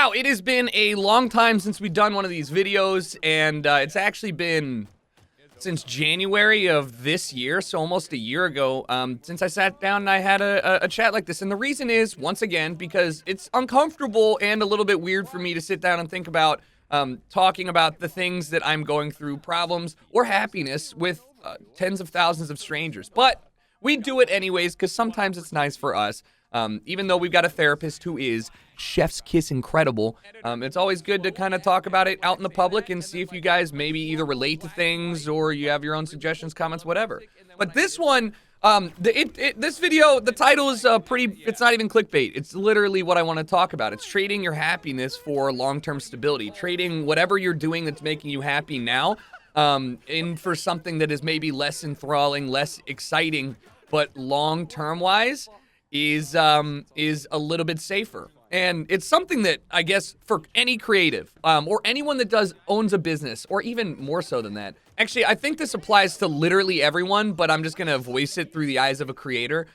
Wow, it has been a long time since we've done one of these videos, and it's actually been since January of this year, so almost a year ago, since I sat down and I had a chat like this. And the reason is, once again, because it's uncomfortable and a little bit weird for me to sit down and think about talking about the things that I'm going through, problems or happiness with tens of thousands of strangers. But we do it anyways, because sometimes it's nice for us. Even though we've got a therapist who is chef's kiss incredible, it's always good to kind of talk about it out in the public and see if you guys maybe either relate to things or you have your own suggestions, comments, whatever. But this one, this video, the title is it's not even clickbait. It's literally what I want to talk about. It's trading your happiness for long-term stability, trading whatever you're doing that's making you happy now in for something that is maybe less enthralling, less exciting, but long-term wise is a little bit safer. And it's something that I guess for any creative or anyone that owns a business, or even more so than that. Actually, I think this applies to literally everyone, but I'm just gonna voice it through the eyes of a creator.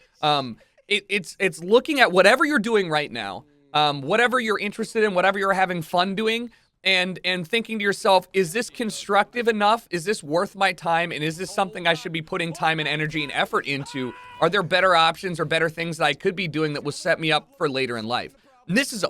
It's looking at whatever you're doing right now, whatever you're interested in, whatever you're having fun doing, and thinking to yourself, is this constructive enough? Is this worth my time? And is this something I should be putting time and energy and effort into? Are there better options or better things that I could be doing that will set me up for later in life? And this is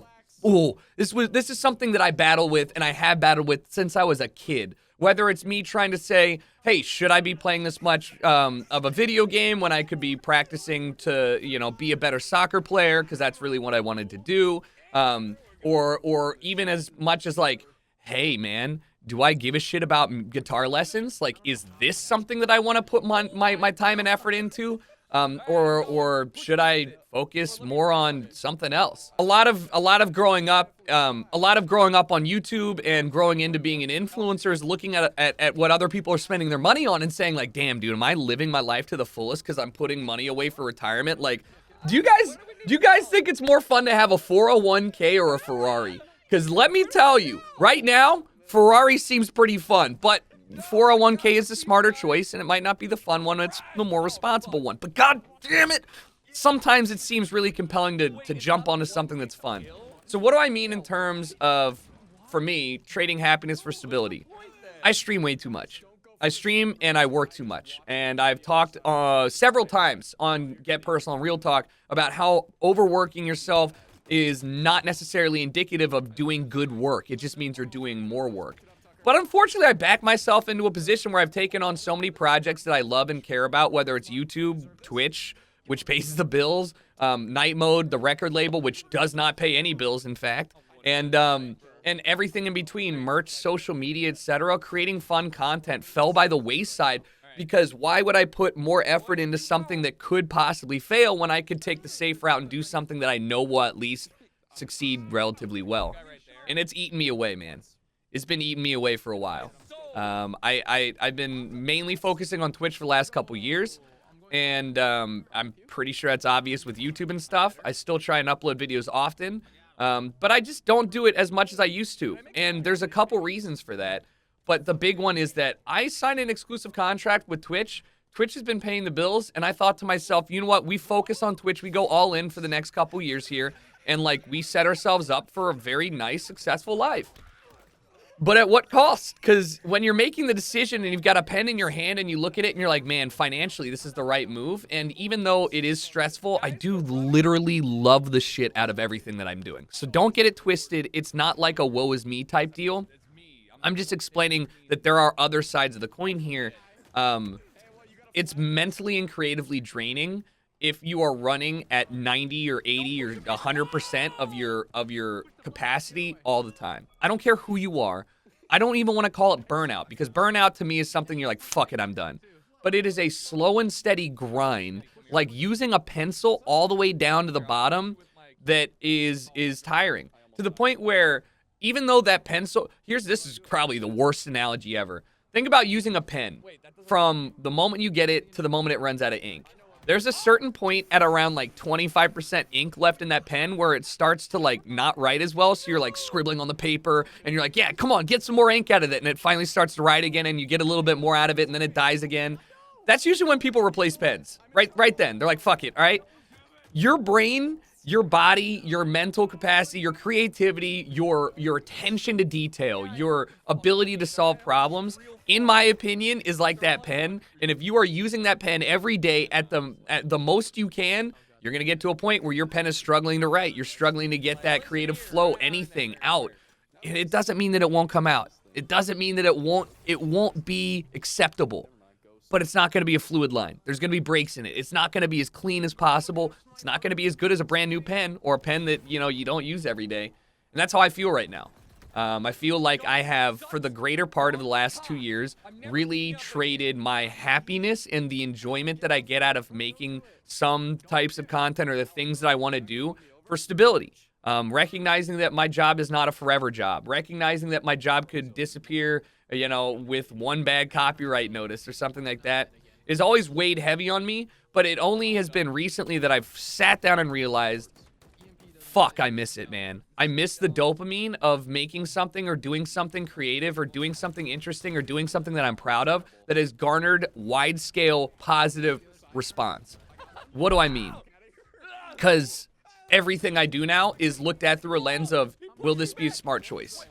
this is something that I battle with, and I have battled with since I was a kid. Whether it's me trying to say, hey, should I be playing this much of a video game when I could be practicing to, be a better soccer player, because that's really what I wanted to do. Or even as much as like, hey, man, do I give a shit about guitar lessons? Like, is this something that I want to put my time and effort into? Or should I focus more on something else? A lot of growing up on YouTube and growing into being an influencer is looking at what other people are spending their money on and saying like, damn, dude, am I living my life to the fullest because I'm putting money away for retirement? Like, do you guys think it's more fun to have a 401k or a Ferrari? Because let me tell you, right now, Ferrari seems pretty fun, but 401k is the smarter choice, and it might not be the fun one, it's the more responsible one. But god damn it, sometimes it seems really compelling to jump onto something that's fun. So what do I mean in terms of, for me, trading happiness for stability? I stream way too much. I stream and I work too much. And I've talked several times on Get Personal and Real Talk about how overworking yourself is not necessarily indicative of doing good work. It just means you're doing more work. But unfortunately, I back myself into a position where I've taken on so many projects that I love and care about, whether it's YouTube, Twitch, which pays the bills, Night Mode, the record label, which does not pay any bills, in fact, and everything in between, merch, social media, etc. Creating fun content fell by the wayside because why would I put more effort into something that could possibly fail when I could take the safe route and do something that I know will at least succeed relatively well? And it's eaten me away, man. It's been eating me away for a while. I've been mainly focusing on Twitch for the last couple years, and I'm pretty sure that's obvious with YouTube and stuff. I still try and upload videos often, but I just don't do it as much as I used to. And there's a couple reasons for that, but the big one is that I signed an exclusive contract with Twitch. Twitch has been paying the bills, and I thought to myself, you know what? We focus on Twitch. We go all in for the next couple years here, and we set ourselves up for a very nice, successful life. But at what cost? Because when you're making the decision and you've got a pen in your hand and you look at it and you're like, man, financially, this is the right move. And even though it is stressful, I do literally love the shit out of everything that I'm doing. So don't get it twisted. It's not like a woe is me type deal. I'm just explaining that there are other sides of the coin here. It's mentally and creatively draining if you are running at 90 or 80 or 100% of your capacity all the time. I don't care who you are. I don't even want to call it burnout, because burnout to me is something you're like, fuck it, I'm done. But it is a slow and steady grind, like using a pencil all the way down to the bottom, that is tiring. To the point where even though that pencil, this is probably the worst analogy ever. Think about using a pen from the moment you get it to the moment it runs out of ink. There's a certain point at around 25% ink left in that pen where it starts to not write as well. So you're scribbling on the paper and you're like, yeah, come on, get some more ink out of it. And it finally starts to write again and you get a little bit more out of it and then it dies again. That's usually when people replace pens. Right then. They're like, fuck it, all right? Your brain your body, your mental capacity, your creativity, your attention to detail, your ability to solve problems, in my opinion, is like that pen. And if you are using that pen every day at the most you can, you're going to get to a point where your pen is struggling to write. You're struggling to get that creative flow, anything out. And it doesn't mean that it won't come out. It doesn't mean that it won't be acceptable. But it's not going to be a fluid line. There's going to be breaks in it. It's not going to be as clean as possible. It's not going to be as good as a brand new pen or a pen that, you don't use every day. And that's how I feel right now. I feel like I have, for the greater part of the last 2 years, really traded my happiness and the enjoyment that I get out of making some types of content or the things that I want to do for stability. Recognizing that my job is not a forever job. Recognizing that my job could disappear, with one bad copyright notice or something like that, is always weighed heavy on me. But it only has been recently that I've sat down and realized, fuck, I miss it, man. I miss the dopamine of making something or doing something creative or doing something interesting or doing something that I'm proud of that has garnered wide-scale positive response. What do I mean? Because everything I do now is looked at through a lens of, will this be a smart choice?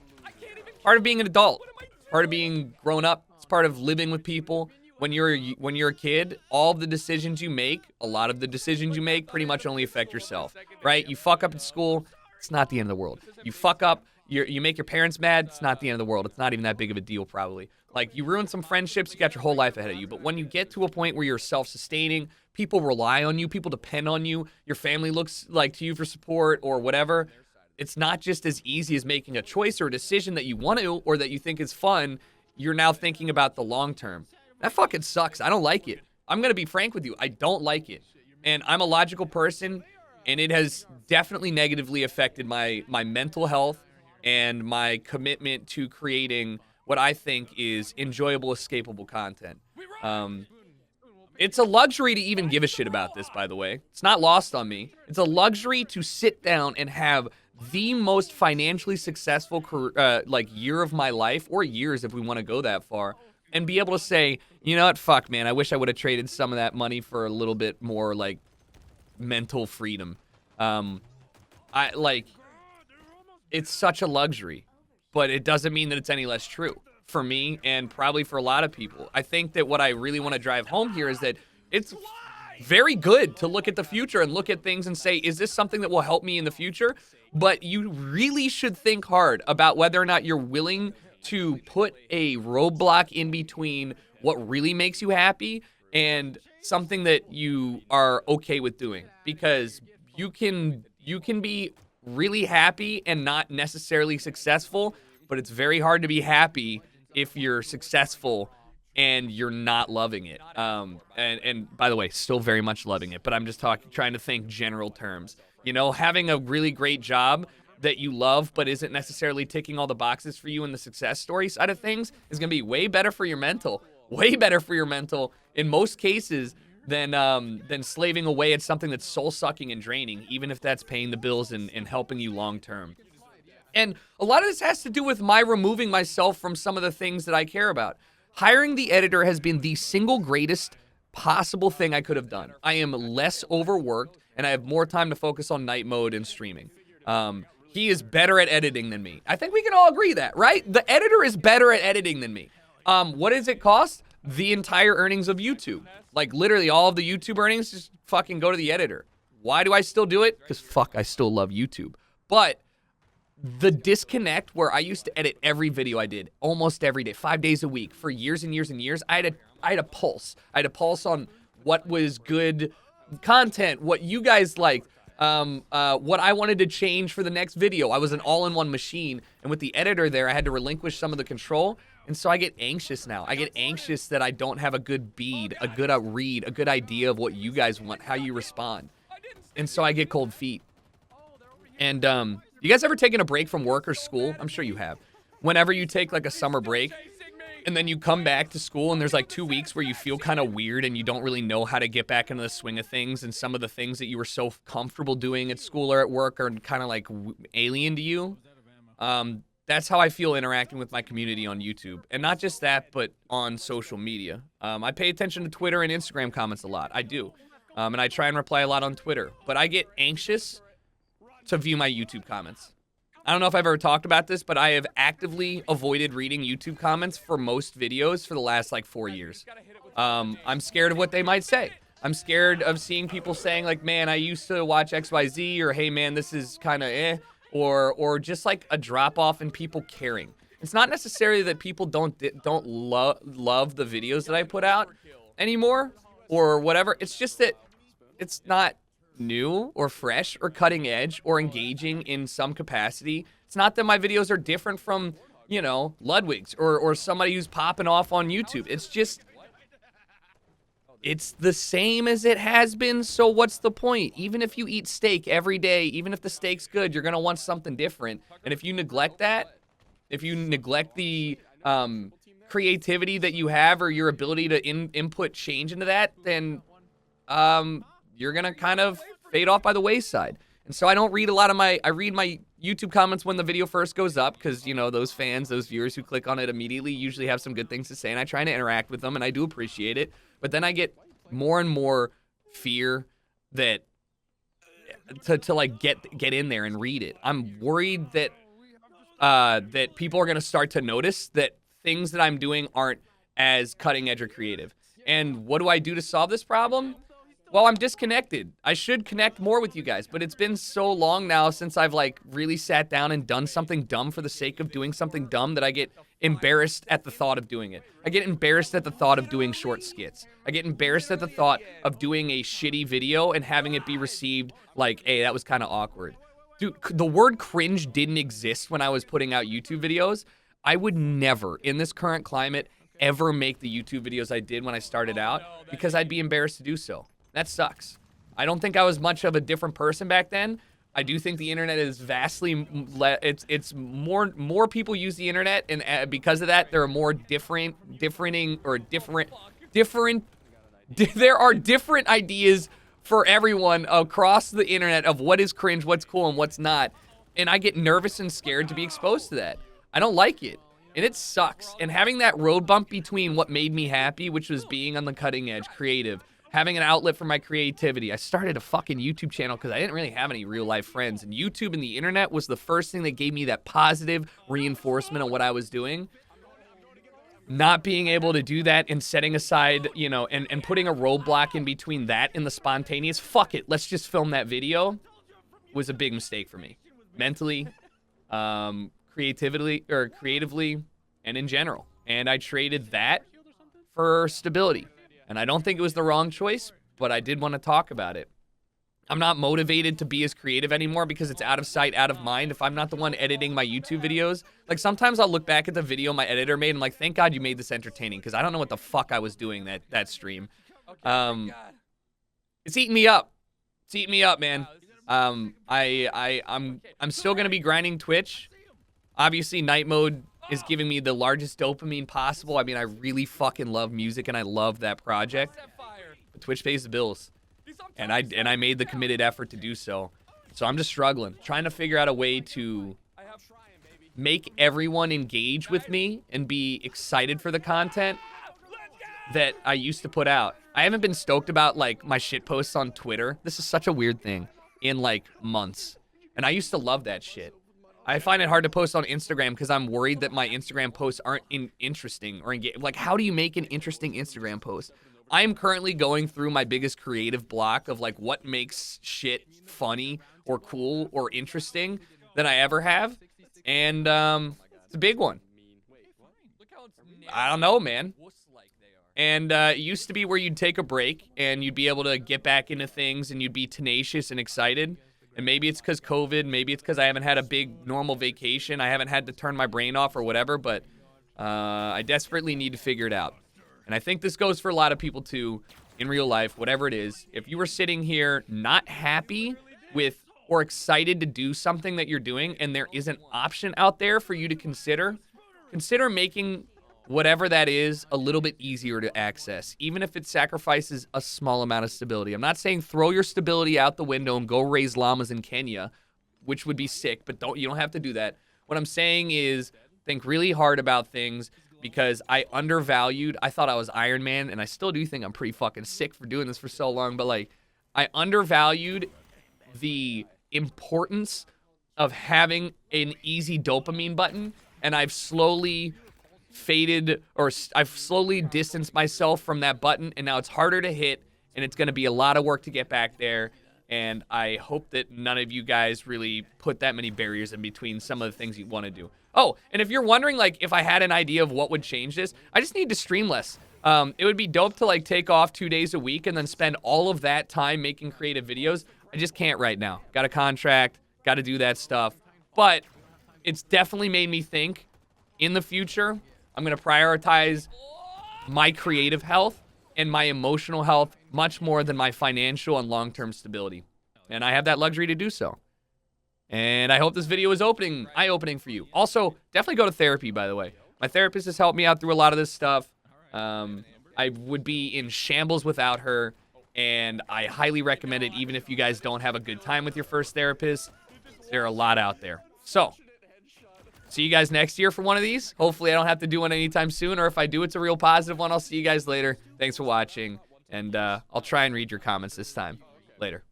Part of being an adult, part of being grown up, it's part of living with people. When you're a kid, all of the decisions you make, a lot of the decisions you make pretty much only affect yourself, right? You fuck up at school, it's not the end of the world. You fuck up, you make your parents mad, it's not the end of the world. It's not even that big of a deal, probably. Like, you ruin some friendships, you got your whole life ahead of you. But when you get to a point where you're self-sustaining, people rely on you, people depend on you, your family looks like to you for support or whatever, it's not just as easy as making a choice or a decision that you want to or that you think is fun. You're now thinking about the long term. That fucking sucks. I don't like it. I'm going to be frank with you. I don't like it. And I'm a logical person, and it has definitely negatively affected my mental health and my commitment to creating what I think is enjoyable, escapable content. It's a luxury to even give a shit about this, by the way. It's not lost on me. It's a luxury to sit down and have the most financially successful year of my life, or years if we want to go that far, and be able to say, you know what, fuck, man, I wish I would have traded some of that money for a little bit more, mental freedom. It's such a luxury, but it doesn't mean that it's any less true for me and probably for a lot of people. I think that what I really want to drive home here is that it's very good to look at the future and look at things and say, is this something that will help me in the future? But you really should think hard about whether or not you're willing to put a roadblock in between what really makes you happy and something that you are okay with doing. Because you can be really happy and not necessarily successful, but it's very hard to be happy if you're successful and you're not loving it. And by the way, still very much loving it, but I'm just trying to think general terms. Having a really great job that you love but isn't necessarily ticking all the boxes for you in the success story side of things is going to be way better for your mental in most cases than slaving away at something that's soul-sucking and draining, even if that's paying the bills and helping you long-term. And a lot of this has to do with my removing myself from some of the things that I care about. Hiring the editor has been the single greatest possible thing I could have done. I am less overworked, and I have more time to focus on night mode and streaming. He is better at editing than me. I think we can all agree that, right? The editor is better at editing than me. What does it cost? The entire earnings of YouTube. Literally all of the YouTube earnings just fucking go to the editor. Why do I still do it? Because fuck, I still love YouTube. But the disconnect where I used to edit every video I did, almost every day, 5 days a week, for years and years and years, I had a pulse. I had a pulse on what was good content, what you guys liked, what I wanted to change for the next video. I was an all-in-one machine, and with the editor there, I had to relinquish some of the control, and so I get anxious now. I get anxious that I don't have a good bead, a good read, a good idea of what you guys want, how you respond, and so I get cold feet. And you guys ever taken a break from work or school? I'm sure you have. Whenever you take a summer break, and then you come back to school and there's 2 weeks where you feel kind of weird and you don't really know how to get back into the swing of things, and some of the things that you were so comfortable doing at school or at work are kind of alien to you. That's how I feel interacting with my community on YouTube. And not just that, but on social media. I pay attention to Twitter and Instagram comments a lot. I do. And I try and reply a lot on Twitter. But I get anxious to view my YouTube comments. I don't know if I've ever talked about this, but I have actively avoided reading YouTube comments for most videos for the last like 4 years. I'm scared of what they might say. I'm scared of seeing people saying like, man, I used to watch XYZ, or hey man, this is kind of or just like a drop off in people caring. It's not necessarily that people don't love the videos that I put out anymore or whatever. It's just that it's not new or fresh or cutting edge or engaging in some capacity. It's not that my videos are different from, you know, Ludwig's or somebody who's popping off on YouTube. It's just, it's the same as it has been, so what's the point? Even if you eat steak every day, even if the steak's good, you're going to want something different. And if you neglect that, if you neglect the creativity that you have or your ability to input change into that, then you're going to kind of fade off by the wayside. And so I don't read a lot of I read my YouTube comments when the video first goes up because, you know, those fans, those viewers who click on it immediately usually have some good things to say, and I try to interact with them, and I do appreciate it. But then I get more and more fear that to like get in there and read it. I'm worried that that people are going to start to notice that things that I'm doing aren't as cutting edge or creative. And what do I do to solve this problem? Well, I'm disconnected. I should connect more with you guys, but it's been so long now since I've like really sat down and done something dumb for the sake of doing something dumb that I get embarrassed at the thought of doing it. I get embarrassed at the thought of doing short skits. I get embarrassed at the thought of doing a shitty video and having it be received like, hey, that was kind of awkward. Dude, the word cringe didn't exist when I was putting out YouTube videos. I would never, in this current climate, ever make the YouTube videos I did when I started out because I'd be embarrassed to do so. That sucks. I don't think I was much of a different person back then. I do think the internet is vastly, it's more people use the internet, and because of that, there are more there are different ideas for everyone across the internet of what is cringe, what's cool, and what's not. And I get nervous and scared to be exposed to that. I don't like it. And it sucks. And having that road bump between what made me happy, which was being on the cutting edge, creative, having an outlet for my creativity. I started a fucking YouTube channel because I didn't really have any real life friends. And YouTube and the internet was the first thing that gave me that positive reinforcement of what I was doing. Not being able to do that and setting aside, you know, and putting a roadblock in between that and the spontaneous, fuck it, let's just film that video, was a big mistake for me. Mentally, creatively, and in general. And I traded that for stability. And I don't think it was the wrong choice, but I did want to talk about it. I'm not motivated to be as creative anymore because it's out of sight, out of mind. If I'm not the one editing my YouTube videos, like sometimes I'll look back at the video my editor made and I'm like, thank God you made this entertaining because I don't know what the fuck I was doing that stream. It's eating me up. It's eating me up, man. I'm still gonna be grinding Twitch. Obviously, night mode is giving me the largest dopamine possible. I mean, I really fucking love music and I love that project. But Twitch pays the bills. And I made the committed effort to do so. So I'm just struggling, trying to figure out a way to make everyone engage with me and be excited for the content that I used to put out. I haven't been stoked about like my shit posts on Twitter. This is such a weird thing in like months. And I used to love that shit. I find it hard to post on Instagram because I'm worried that my Instagram posts aren't interesting or engaging. Like, how do you make an interesting Instagram post? I am currently going through my biggest creative block of like what makes shit funny or cool or interesting than I ever have. And it's a big one. I don't know, man. And it used to be where you'd take a break and you'd be able to get back into things and you'd be tenacious and excited. And maybe it's because COVID, maybe it's because I haven't had a big normal vacation. I haven't had to turn my brain off or whatever, but I desperately need to figure it out. And I think this goes for a lot of people too, in real life, whatever it is. If you were sitting here not happy with or excited to do something that you're doing and there is an option out there for you to consider making whatever that is a little bit easier to access, even if it sacrifices a small amount of stability. I'm not saying throw your stability out the window and go raise llamas in Kenya, which would be sick, but you don't have to do that. What I'm saying is think really hard about things because I thought I was Iron Man, and I still do think I'm pretty fucking sick for doing this for so long, but like I undervalued the importance of having an easy dopamine button, and I've slowly faded, or I've slowly distanced myself from that button, and now it's harder to hit, and it's going to be a lot of work to get back there. And I hope that none of you guys really put that many barriers in between some of the things you want to do. Oh, and if you're wondering, like, if I had an idea of what would change this, I just need to stream less. It would be dope to, like, take off 2 days a week and then spend all of that time making creative videos. I just can't right now. Got a contract, got to do that stuff. But it's definitely made me think, in the future, I'm going to prioritize my creative health and my emotional health much more than my financial and long-term stability. And I have that luxury to do so. And I hope this video is eye-opening for you. Also, definitely go to therapy, by the way. My therapist has helped me out through a lot of this stuff. I would be in shambles without her, and I highly recommend it, even if you guys don't have a good time with your first therapist. There are a lot out there. So, see you guys next year for one of these. Hopefully I don't have to do one anytime soon, or if I do, it's a real positive one. I'll see you guys later. Thanks for watching, and I'll try and read your comments this time. Later.